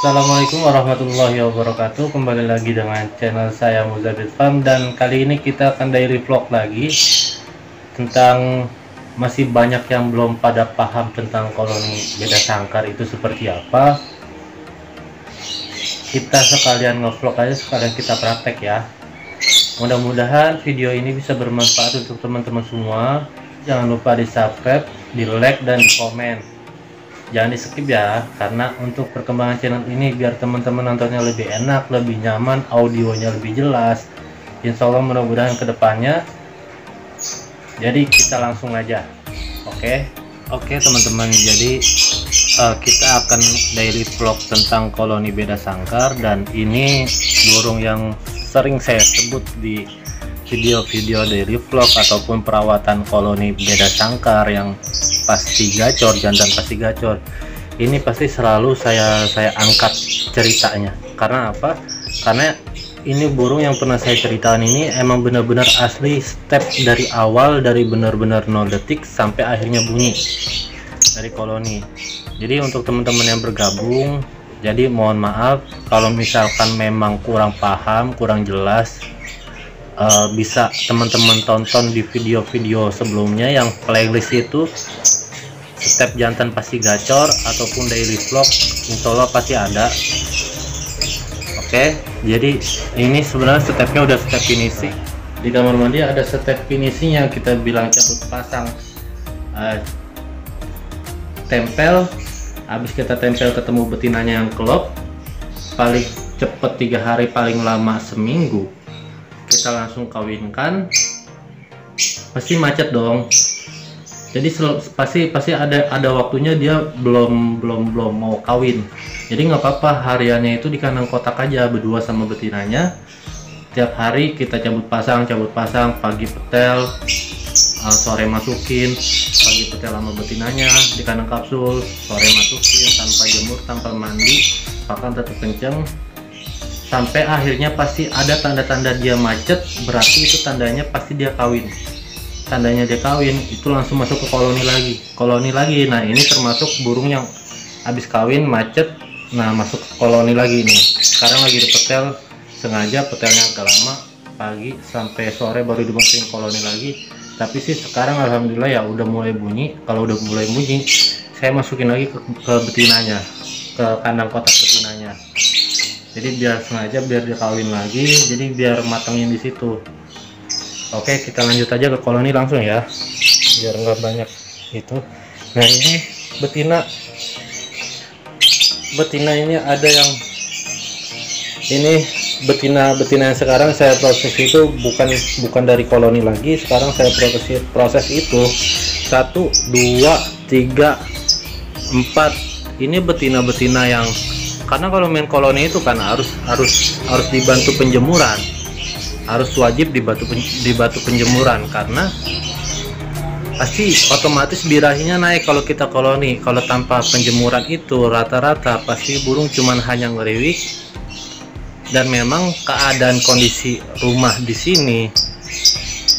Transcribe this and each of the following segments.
Assalamualaikum warahmatullahi wabarakatuh. Kembali lagi dengan channel saya Muzabid Farm, dan kali ini kita akan daily vlog lagi tentang masih banyak yang belum pada paham tentang koloni beda sangkar itu seperti apa. Kita sekalian ngevlog aja, sekalian kita praktek ya. Mudah-mudahan video ini bisa bermanfaat untuk teman-teman semua. Jangan lupa di subscribe, di like, dan di komen. Jangan di skip ya, karena untuk perkembangan channel ini biar teman-teman nontonnya lebih enak, lebih nyaman, audionya lebih jelas. Insya Allah mudah-mudahan kedepannya. Jadi kita langsung aja. Oke teman-teman, jadi kita akan daily vlog tentang koloni beda sangkar, dan ini burung yang sering saya sebut di video-video daily vlog ataupun perawatan koloni beda sangkar yang pasti gacor, jantan pasti gacor. Ini pasti selalu saya angkat ceritanya. Karena apa? Karena ini burung yang pernah saya ceritakan ini emang benar-benar asli, step dari awal, dari benar-benar 0 detik sampai akhirnya bunyi dari koloni. Jadi untuk teman-teman yang bergabung, jadi mohon maaf kalau misalkan memang kurang paham, kurang jelas. Bisa teman-teman tonton di video-video sebelumnya yang playlist itu, step jantan pasti gacor ataupun daily vlog, insya Allah pasti ada. Oke, jadi ini sebenarnya stepnya udah step finishing. Di kamar mandi ada step finishing yang kita bilang cabut pasang, tempel. Habis kita tempel ketemu betinanya yang klop, paling cepet 3 hari, paling lama seminggu kita langsung kawinkan. Pasti macet dong, jadi pasti ada waktunya dia belum mau kawin. Jadi nggak apa-apa, hariannya itu di kandang kotak aja berdua sama betinanya. Tiap hari kita cabut pasang, pagi petel, sore masukin, pagi petel sama betinanya di kandang kapsul, sore masukin tanpa jemur, tanpa mandi, pakan tetap kenceng. Sampai akhirnya pasti ada tanda-tanda dia macet, berarti itu tandanya pasti dia kawin. Tandanya dia kawin itu langsung masuk ke koloni lagi. Nah ini termasuk burung yang habis kawin macet, nah masuk ke koloni lagi nih. Sekarang lagi dipetel, sengaja petelnya agak lama, pagi sampai sore baru dimasukin koloni lagi. Tapi sih sekarang alhamdulillah ya udah mulai bunyi. Kalau udah mulai bunyi, saya masukin lagi ke betinanya, ke kandang kotak betinanya. Jadi biar sengaja biar dia kawin lagi, jadi biar matangin di situ. Oke, kita lanjut aja ke koloni langsung ya, biar nggak banyak itu. Nah ini betina ini ada yang ini betina yang sekarang saya proses itu bukan dari koloni lagi. Sekarang saya proses itu 1, 2, 3, 4. Ini betina yang, karena kalau main koloni itu kan harus dibantu penjemuran, harus wajib dibantu penjemuran, karena pasti otomatis birahinya naik kalau kita koloni. Kalau tanpa penjemuran itu rata-rata pasti burung cuman hanya ngeriwik, dan memang keadaan kondisi rumah di sini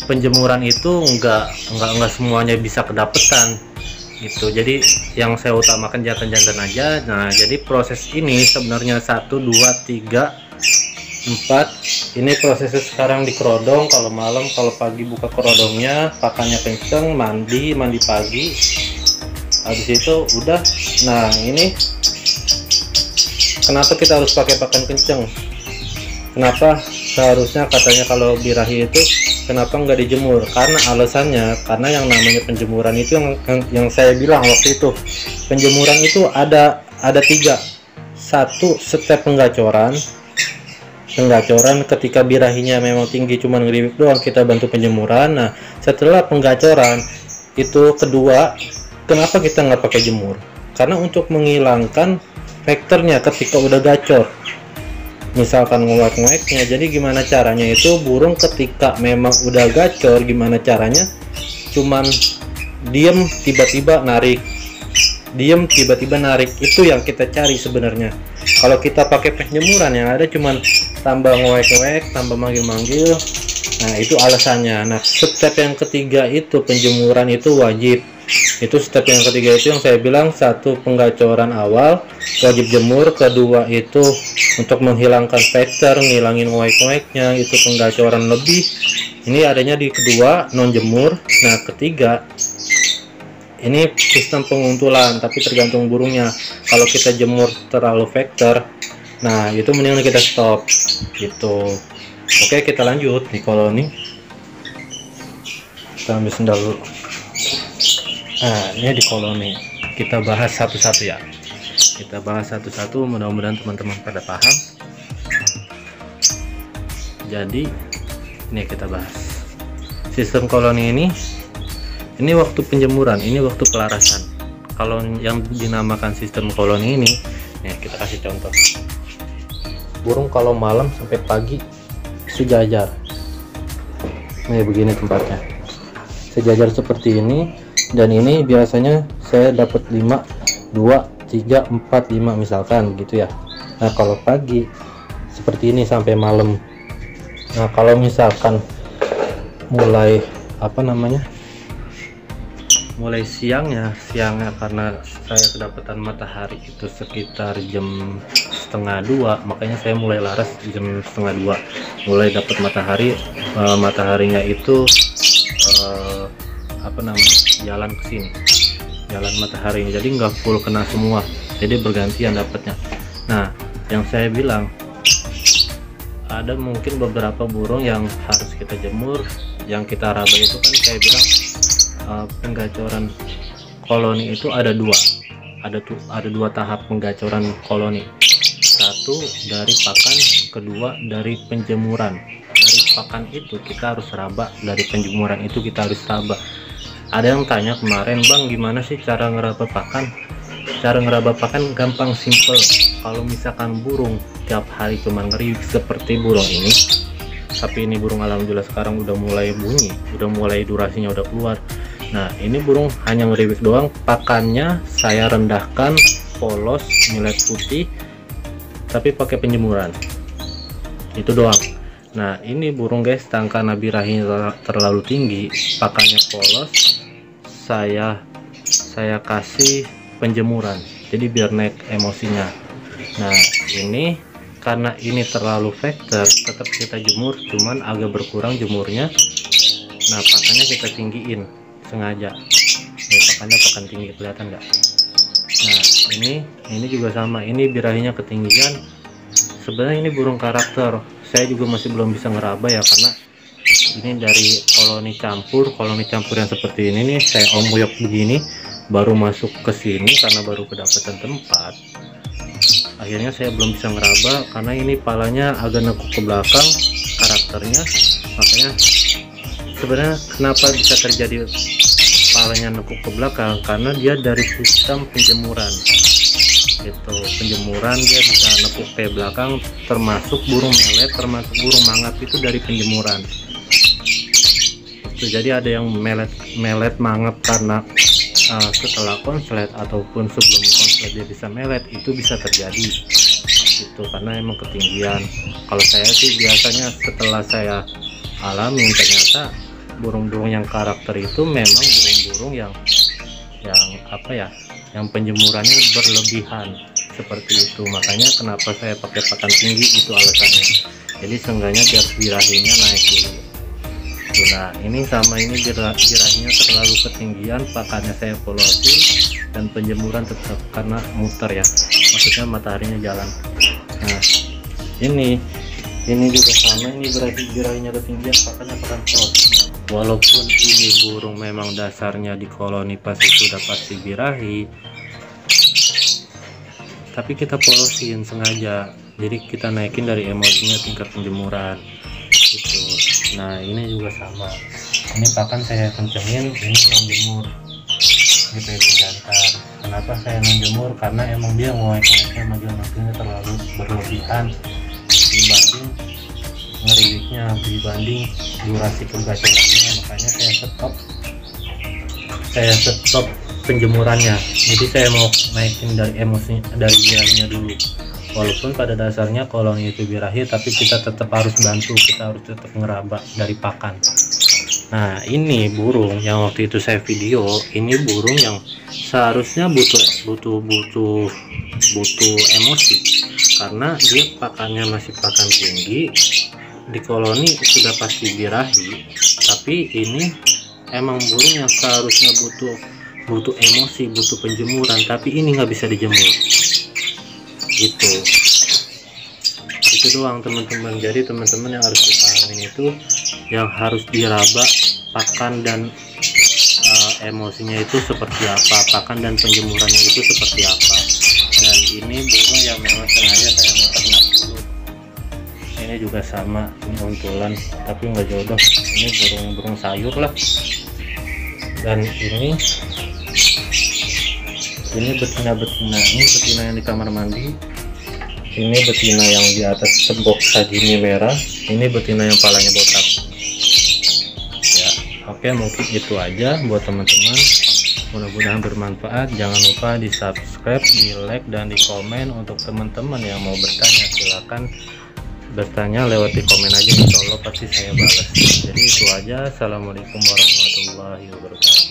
penjemuran itu enggak semuanya bisa kedapetan gitu. Jadi yang saya utamakan jantan-jantan aja. Nah jadi proses ini sebenarnya 1, 2, 3, 4. Ini prosesnya sekarang di kerodong. Kalau malam, kalau pagi buka kerodongnya, pakannya kenceng, mandi pagi, habis itu udah. Nah ini kenapa kita harus pakai pakan kenceng, kenapa seharusnya katanya kalau birahi itu kenapa nggak dijemur? Karena alasannya, karena yang namanya penjemuran itu yang saya bilang waktu itu, penjemuran itu ada 3. 1, step penggacoran ketika birahinya memang tinggi cuman ngeriwik doang, kita bantu penjemuran. Nah setelah penggacoran itu kedua, kenapa kita nggak pakai jemur? Karena untuk menghilangkan faktornya ketika udah gacor, misalkan ngewek-ngeweknya. Jadi gimana caranya itu burung ketika memang udah gacor, gimana caranya cuman diem tiba-tiba narik, itu yang kita cari sebenarnya. Kalau kita pakai penjemuran yang ada cuman tambah ngewek-ngewek, tambah manggil-manggil, nah itu alasannya. Nah step yang ketiga itu penjemuran itu wajib. Itu step yang ketiga, itu yang saya bilang, satu penggacoran awal wajib jemur, kedua itu untuk menghilangkan vector, ngilangin ngoek-ngoeknya, itu penggacoran lebih, ini adanya di kedua, non jemur. Nah ketiga ini sistem penguntulan, tapi tergantung burungnya. Kalau kita jemur terlalu vector, nah itu mending kita stop gitu. Oke, kita lanjut di koloni. Kita ambil sendal dulu. Nah ini di koloni, kita bahas satu-satu ya, kita bahas satu-satu, mudah-mudahan teman-teman pada paham. Jadi ini kita bahas sistem koloni ini waktu penjemuran, ini waktu pelarasan. Kalau yang dinamakan sistem koloni ini, nih kita kasih contoh. Burung kalau malam sampai pagi sejajar, nih begini tempatnya, sejajar seperti ini. Dan ini biasanya saya dapat 5, 2, 3, 4, 5 misalkan gitu ya. Nah kalau pagi seperti ini sampai malam. Nah kalau misalkan mulai mulai siangnya karena saya kedapatan matahari itu sekitar jam 1:30, makanya saya mulai laras jam 1:30, mulai dapat matahari. Mataharinya itu jalan ke sini, jalan matahari, jadi nggak full kena semua, jadi bergantian dapatnya. Nah yang saya bilang, ada mungkin beberapa burung yang harus kita jemur, yang kita raba itu kan saya bilang penggacoran koloni itu ada dua tahap penggacoran koloni. Satu dari pakan, kedua dari penjemuran. Dari pakan itu kita harus raba, dari penjemuran itu kita harus raba. Ada yang tanya kemarin, Bang gimana sih cara ngeraba pakan? Cara ngeraba pakan gampang, simple. Kalau misalkan burung tiap hari cuma ngeriwik seperti burung ini, tapi ini burung alhamdulillah sekarang udah mulai bunyi, udah mulai durasinya udah keluar. Nah ini burung hanya ngeriwik doang, pakannya saya rendahkan, polos, millet putih, tapi pakai penjemuran, itu doang. Nah ini burung guys, tangka nabirahinya terlalu tinggi, pakannya polos, saya kasih penjemuran, jadi biar naik emosinya. Nah ini karena ini terlalu vector, tetap kita jemur, cuman agak berkurang jemurnya. Nah pakannya kita tinggiin sengaja, pakannya pakan tinggi, kelihatan nggak? Nah ini juga sama, ini birahinya ketinggian. Sebenarnya ini burung karakter, saya juga masih belum bisa ngeraba ya, karena ini dari koloni campur yang seperti ini nih, saya omuyok begini, baru masuk ke sini karena baru kedapatan tempat. Akhirnya saya belum bisa ngeraba karena ini palanya agak nekuk ke belakang karakternya. Makanya sebenarnya kenapa bisa terjadi palanya nekuk ke belakang, karena dia dari sistem penjemuran gitu. Penjemuran dia bisa nekuk ke belakang, termasuk burung melet, termasuk burung mangap itu dari penjemuran itu. Jadi ada yang melet mangap karena setelah konslet ataupun sebelum konslet dia bisa melet, itu bisa terjadi itu karena emang ketinggian. Kalau saya sih biasanya setelah saya alamin, ternyata burung-burung yang karakter itu memang burung-burung yang yang penjemurannya berlebihan seperti itu. Makanya kenapa saya pakai pakan tinggi, itu alasannya, jadi seenggaknya biar birahinya naik dulu. Nah ini sama, ini birahinya terlalu ketinggian, pakannya saya polosin, dan penjemuran tetap karena muter ya, maksudnya mataharinya jalan. Nah ini juga sama, ini birahinya ketinggian, pakannya pakan polos. Walaupun ini burung memang dasarnya di koloni pasti sudah pasti birahi, tapi kita polosin sengaja, jadi kita naikin dari emosinya tingkat penjemuran gitu. Nah ini juga sama, ini pakan saya kencengin, ini non jemur di PB jantan. Kenapa saya non jemur? Karena emang dia ngoek-ngoeknya magil-magilnya terlalu berlebihan dibanding ngeriwiknya, dibanding durasi penggacorannya. Makanya saya stop penjemurannya. Jadi saya mau naikin dari emosi, dari birahinya dulu. Walaupun pada dasarnya koloni itu birahi, tapi kita tetap harus bantu, kita harus tetap ngeraba dari pakan Nah, ini burung yang waktu itu saya video. Ini burung yang seharusnya butuh emosi, karena dia pakannya masih pakan tinggi. Di koloni sudah pasti birahi, tapi ini emang burung yang seharusnya butuh emosi, butuh penjemuran, tapi ini nggak bisa dijemur gitu. Itu doang teman-teman. Jadi teman-teman yang harus dipahamin itu, yang harus diraba pakan dan emosinya itu seperti apa, pakan dan penjemurannya itu seperti apa. Dan ini burung yang memang sengaja saya mau ternak dulu. Ini juga sama, ini untulan tapi nggak jodoh, ini burung sayur lah. Dan ini betina ini betina yang di kamar mandi, ini betina yang di atas tembok sajini merah, ini betina yang palanya botak ya. Oke, mungkin itu aja buat teman-teman, mudah-mudahan bermanfaat. Jangan lupa di subscribe, di like, dan di komen. Untuk teman-teman yang mau bertanya, silakan bertanya lewat di komen aja, insya Allah pasti saya balas. Jadi itu aja. Assalamualaikum warahmatullahi wabarakatuh.